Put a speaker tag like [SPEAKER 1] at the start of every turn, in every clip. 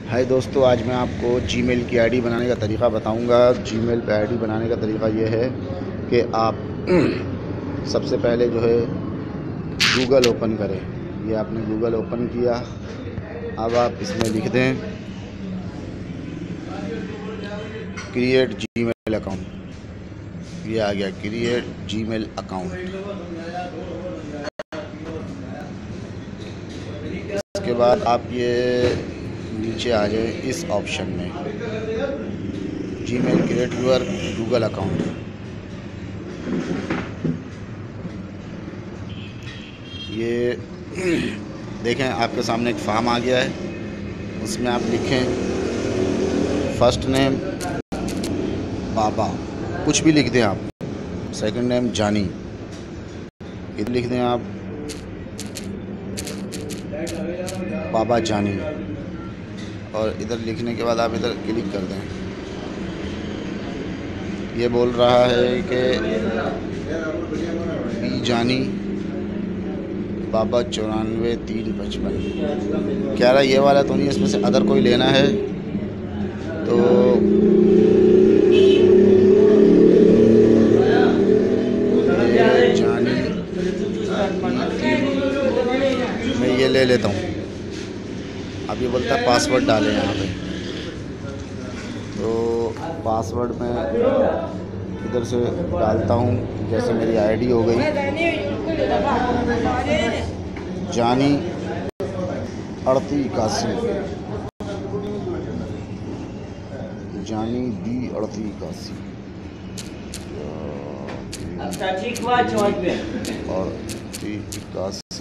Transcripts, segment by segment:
[SPEAKER 1] हाय दोस्तों, आज मैं आपको जीमेल की आईडी बनाने का तरीका बताऊंगा। जीमेल पे आईडी बनाने का तरीका ये है कि आप सबसे पहले जो है गूगल ओपन करें। ये आपने गूगल ओपन किया। अब आप इसमें लिख दें क्रिएट जीमेल अकाउंट। ये आ गया क्रिएट जीमेल अकाउंट। इसके बाद आप ये नीचे आ जाए इस ऑप्शन में Gmail create your Google account. ये देखें आपके सामने एक फॉर्म आ गया है। उसमें आप लिखें फर्स्ट नेम बाबा, कुछ भी लिख दें आप। सेकंड नेम जानी, इधर लिख दें आप बाबा जानी। और इधर लिखने के बाद आप इधर क्लिक कर दें। ये बोल रहा है कि बी जानी बाबा 94 355। कह रहा ये वाला तो नहीं, इसमें से अदर कोई लेना है तो जानी मैं ये ले लेता हूँ। अब ये बोलता है पासवर्ड डालें यहाँ पे, तो पासवर्ड में इधर से डालता हूँ। जैसे मेरी आईडी हो गई जानी 3881, जानी डी 3881 और 81 और 81।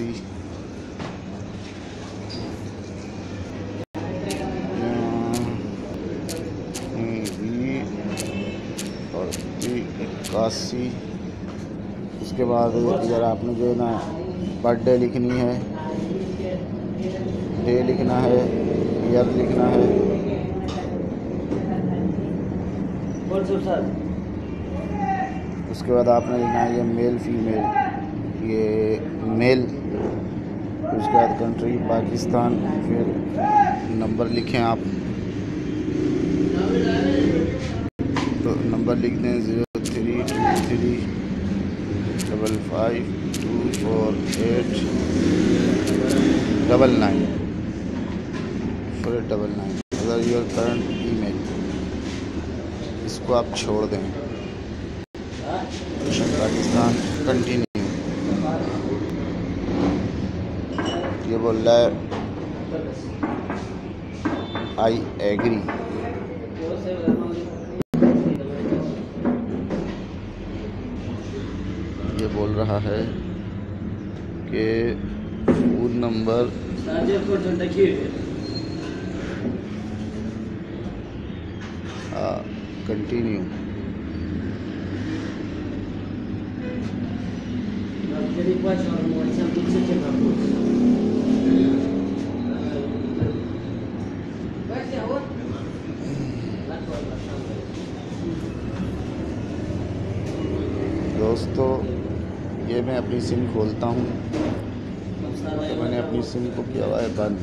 [SPEAKER 1] उसके बाद इधर आपने जो है ना बर्थडे लिखनी है, डे लिखना है, ईयर लिखना है। उसके बाद आपने लिखना है ये मेल फीमेल, ये मेल। उसके बाद कंट्री पाकिस्तान, फिर नंबर लिखें आप। तो नंबर लिख दें 0323 55 248 99 49। अगर योर करंट ईमेल, इसको आप छोड़ दें। Mission Pakistan continue. ये बोल रहा है आई एग्री। ये बोल रहा है कि फ़ोन नंबर कंटिन्यू। दोस्तों, ये मैं अपनी सिम खोलता हूँ। तो मैंने अपनी सिम को किया हुआ है बंद।